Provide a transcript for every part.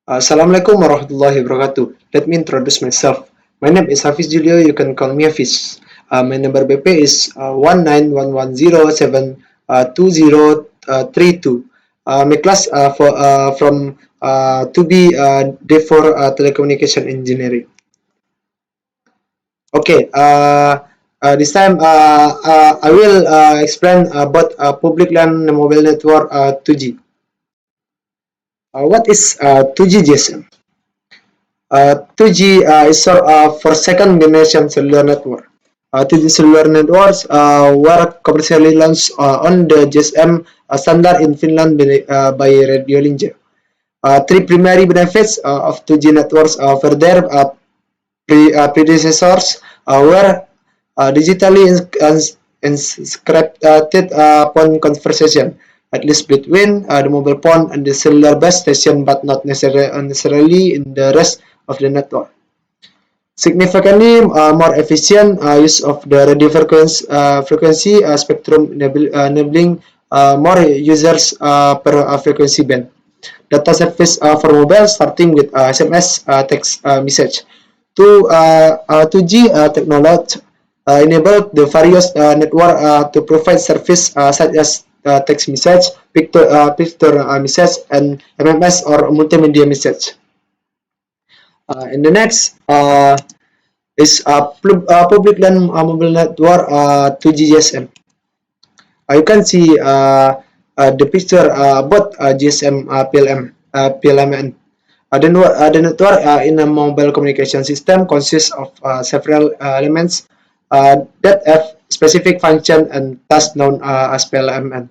Assalamualaikum warahmatullahi wabarakatuh. Let me introduce myself. My name is Hafiz Julio. You can call me Hafiz. My number BP is 1911072032. My class from to be day for telecommunication engineering. Okay. This time I will explain about public LAN mobile network 2G. What is 2G GSM? 2G is for second generation cellular network. 2G cellular networks were commercially launched on the GSM standard in Finland by Radiolinja. Three primary benefits of 2G networks for their predecessors were digitally encrypted phone conversation, at least between the mobile phone and the cellular base station, but not necessarily in the rest of the network. Significantly more efficient use of the radio frequency spectrum enabling more users per frequency band. Data service for mobile starting with SMS text message. 2G technology enabled the various network to provide service such as text message, picture message, and MMS or multimedia message. And the next is public LAN mobile network 2G GSM. You can see the picture about GSM PLMN. The network in a mobile communication system consists of several elements that have specific function and tasks known as PLMN.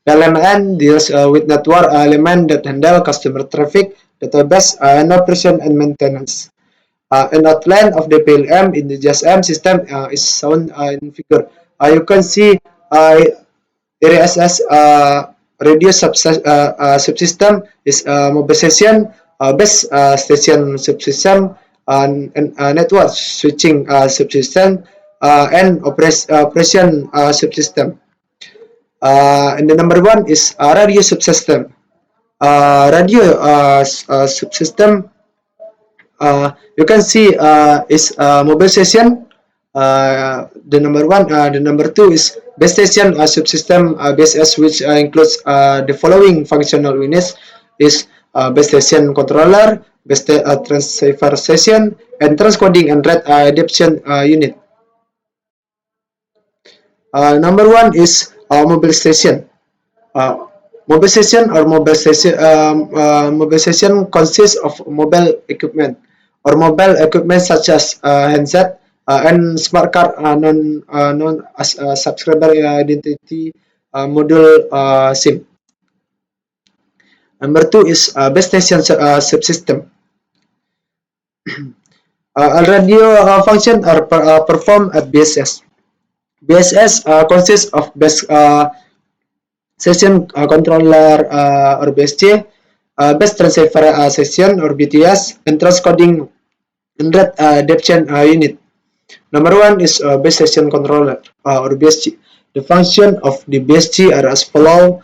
PLMN deals with network elements that handle customer traffic, database, and operation and maintenance. An outline of the PLM in the GSM system is shown in figure. You can see RSS radio subsystem is mobilization base station subsystem and network switching subsystem and operation subsystem. And the number one is radio subsystem. Radio subsystem you can see is mobilization. The number one, the number two is base station subsystem BSS, which includes the following functional units: is base station controller, base transceiver station, and transcoding and rate adaptation unit. Number one is mobile station. Mobilization or mobilization consists of mobile equipment or mobile equipment such as handset and smart card known as subscriber identity module SIM. Number two is base station subsystem. Radio function are performed at BSS. BSS consists of base session controller or BSC, base transceiver session or BTS, and transcoding and rate adaptation unit. Number one is base station controller or BSC. The function of the BSC are as follow: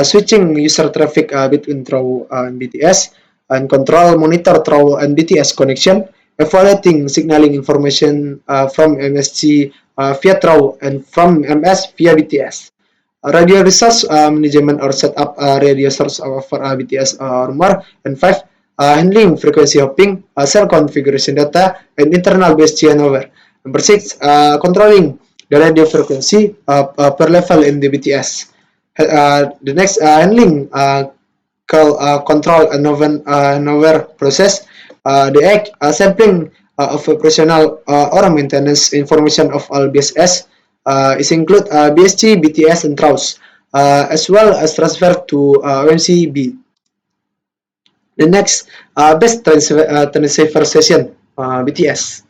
switching user traffic between through and BTS, and control monitor through and BTS connection, evaluating signaling information from MSC via through and from MS via BTS. Radio resource management or set up radio source for BTS or more. And five, handling frequency hopping, cell configuration data, and internal BSC handover. Number six, controlling the radio frequency per level in the BTS. The next, handling control handover process. The act sampling of operational or maintenance information of all BSS. Is include BSC, BTS, and TROUS, as well as transfer to OMCB. The next, base transceiver session, BTS.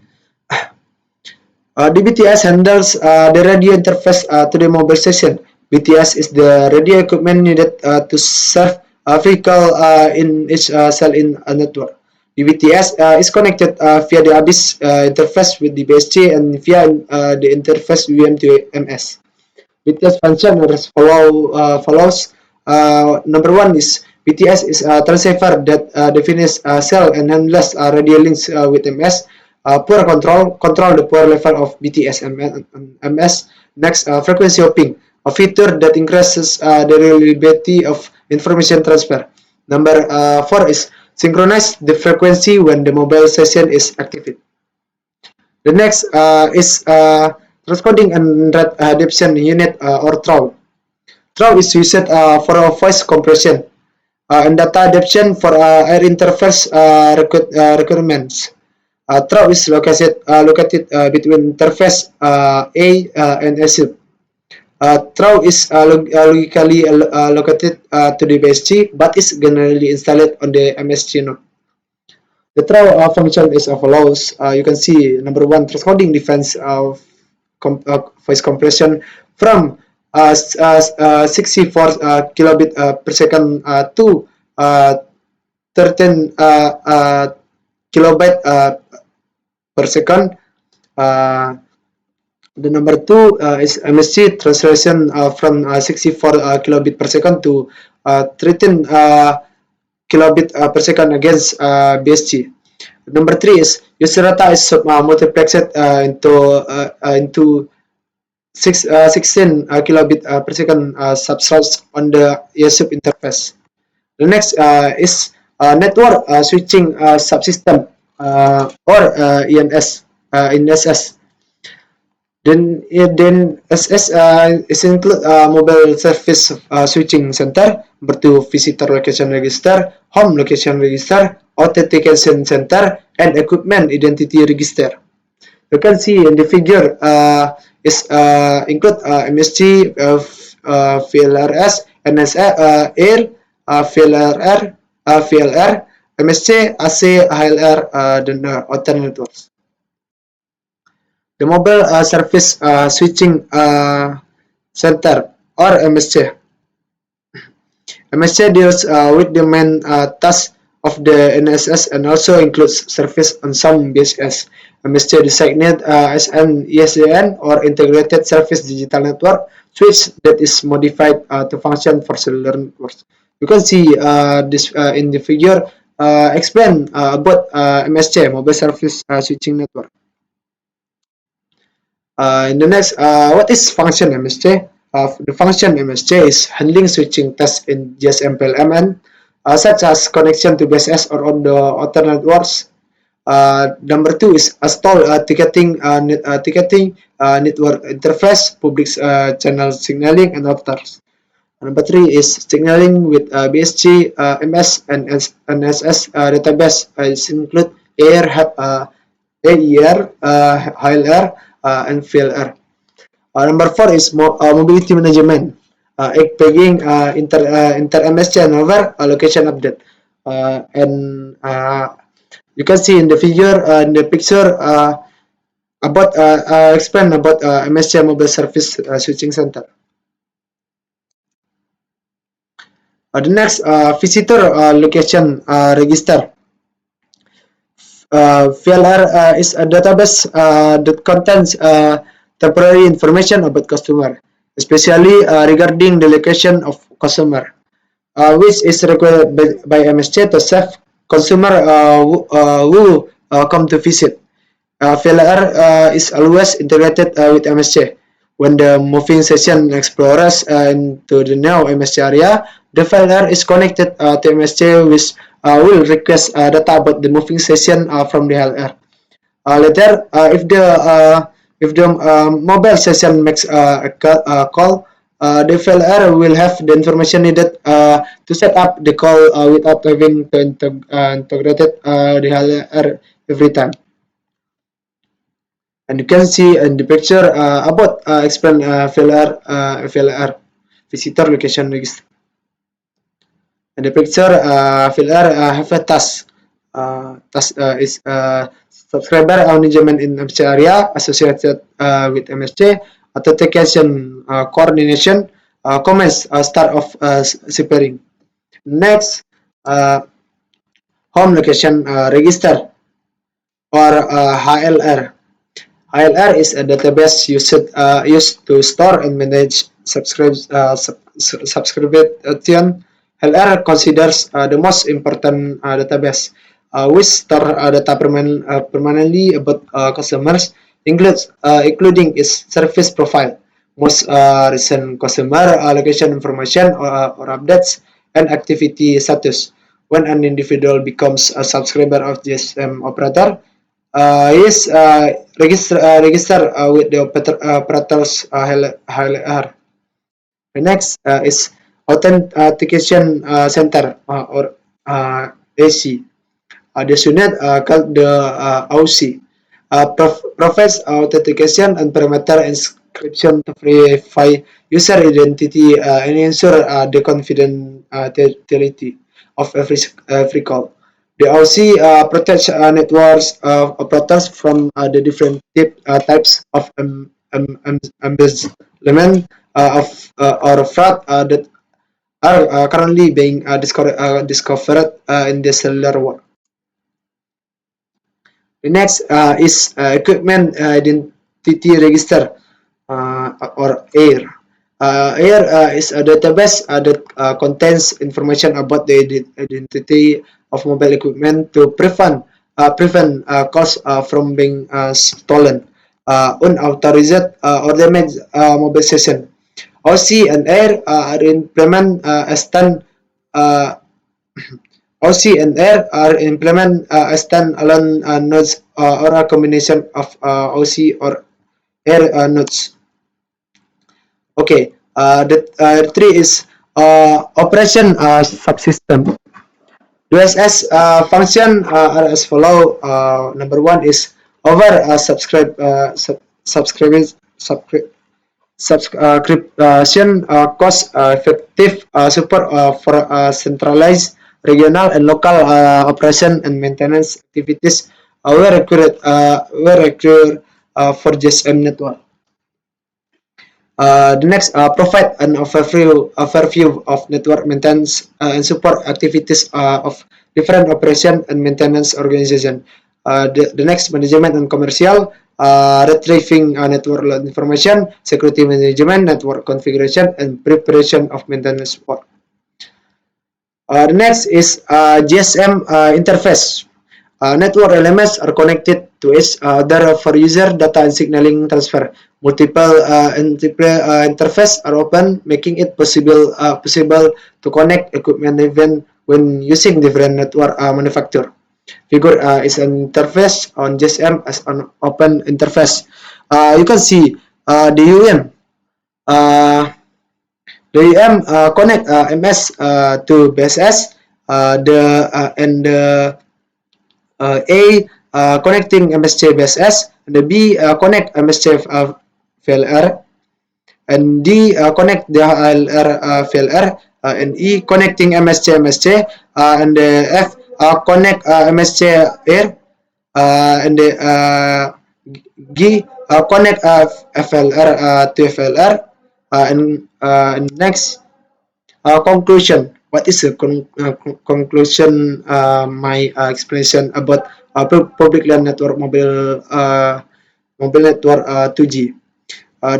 The BTS handles the radio interface to the mobile station. BTS is the radio equipment needed to serve a vehicle in each cell in a network. The BTS is connected via the ABIS interface with the BSC and via the interface VM to MS. BTS function as follows. Number one is BTS is a transceiver that defines cell and handles radio links with MS. Poor control the power level of BTS and MS. Next, frequency hopping, a feature that increases the reliability of information transfer. Number 4 is synchronize the frequency when the mobile session is activated. The next is transcoding and adaptation unit or TRAW. TRAW is used for voice compression and data adaptation for air interface requirements. TRAW is located between interface A and S. TRAW is logically located to the BSG, but is generally installed on the MSG node. The TRAW function is as follows. You can see number one, transcoding defense of voice compression from 64 kilobit per second to 13 kilobyte per second. The number two is MSG translation from 64 kilobit per second to 13 kilobit per second against BSG. Number three is user data is multiplexed into 16 kilobit per second substrates on the ESUB interface. The next is network switching subsystem or ENS in SS. Then SS is include mobile service switching center, number two visitor location register, home location register, authentication center, and equipment identity register. You can see in the figure is include MSG, VLRS, NSA, Air, VLR, MSC, AC, HLR, dan other networks. The mobile service switching center or MSC. MSC deals with the main task of the NSS and also includes service on some BSS. MSC designated as an ISDN or Integrated Service Digital Network switch that is modified to function for cellular networks. You can see this in the figure explain about MSC, Mobile Service Switching Network. In the next, what is function MSC? The function MSC is handling switching tasks in GSM PLMN, such as connection to BSS or on the other networks. Number two is install ticketing network interface, public channel signaling, and others. Number three is signaling with BSG, MS, and NSS database. It include AIR, AER, HLR, and VLR. Number four is mobility management, egg pegging, inter MS channel location update, and you can see in the figure in the picture about explain about MSC Mobile Service Switching Center. The next visitor location register. VLR is a database that contains temporary information about customer, especially regarding the location of customer, which is required by MSC to save consumer who come to visit. VLR is always integrated with MSC. When the moving session explores into the new MSC area, the VLR is connected to MSC, which will request data about the moving session from the LR. Later, if the mobile session makes a call, the VLR will have the information needed to set up the call without having to integrate the LR every time. And you can see in the picture about explain VLR visitor location register. In the picture, VLR have a task. Task is subscriber management in MSC area associated with MSC, authentication coordination, comments start of separating. Next, home location register or HLR. HLR is a database used to store and manage subscription HLR considers the most important database which store data permanently about customers, including its service profile, most recent customer location information or updates, and activity status. When an individual becomes a subscriber of GSM operator, he is registered with the operator's HLR. The next is Authentication Center or AC. This unit called the OC provides authentication and perimeter encryption to verify user identity and ensure the confidentiality of every call. The OC protects networks operators from the different types of embezzlement or fraud that are currently being discovered in the cellular world. The next is Equipment Identity Register or AIR. AIR is a database that contains information about the identity of mobile equipment to prevent costs from being stolen, unauthorized, or damaged mobile session. OC and AIR are implement uh, OC and AIR are implement standalone nodes or a combination of OC or AIR nodes. Okay, the three is operation subsystem. DSS function are as follow. Number one is over subscription cost effective support for centralized, regional, and local operation and maintenance activities were required for GSM network. The next, provide an overview of network maintenance and support activities of different operation and maintenance organization. The next, management and commercial, retrieving network information, security management, network configuration, and preparation of maintenance support. The next is GSM interface. Network elements are connected to each other for user data and signaling transfer. Multiple interfaces are open, making it possible to connect equipment even when using different network manufacturer. Figure is an interface on GSM as an open interface. You can see the UM. The UM connect MS to BSS. A connecting MSJ BSS, and the B connect MSJ VLR, and D connect the LR VLR, and E connecting MSJ MSJ, and the F connect MSJ air, and the G connect FLR to FLR, and next conclusion. What is the conclusion? My explanation about public LAN network mobile network 2G.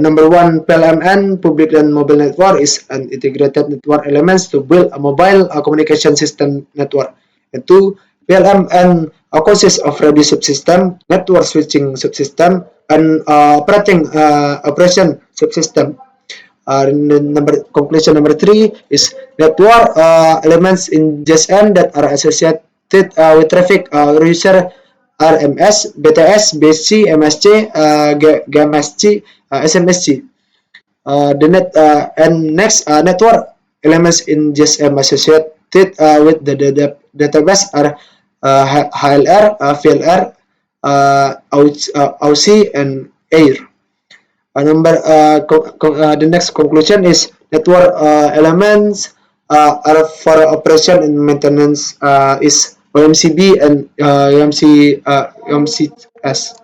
Number one, PLMN, public LAN mobile network, is an integrated network elements to build a mobile communication system network. And two, PLMN consists of radio subsystem, network switching subsystem, and operation subsystem. Conclusion number three is network elements in GSM that are associated with traffic user RMS, BTS, BSC, MSC, GMSC, SMSC. And next, network elements in GSM associated with the database are HLR, VLR, OC, and AIR. The next conclusion is network elements are for operation and maintenance is OMCB and OMCS.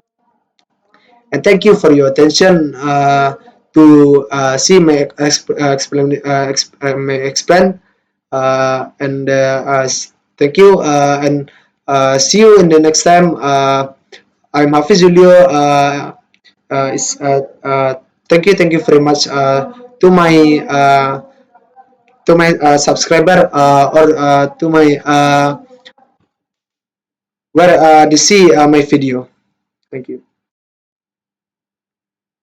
And thank you for your attention to see my explain and thank you and see you in the next time. I'm Hafiz Julio. Thank you very much to my to my subscriber or to my where they see my video. Thank you.